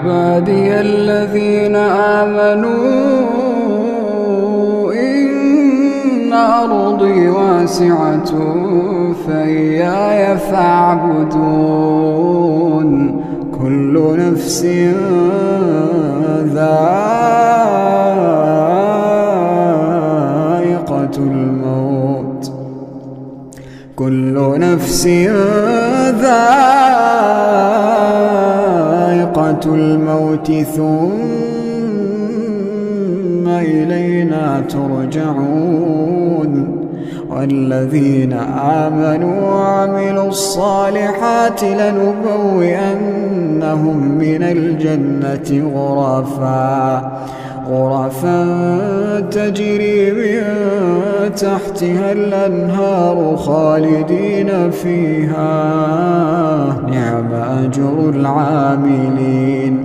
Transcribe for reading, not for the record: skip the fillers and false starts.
عبادي الذين آمنوا إن أرضي واسعة فإياي فاعبدون كل نفس ذائقة الموت ثم إلينا ترجعون والذين آمنوا وعملوا الصالحات لنبوئنهم من الجنة غرفا تجري من تحتها الأنهار خالدين فيها نعم أجر العاملين.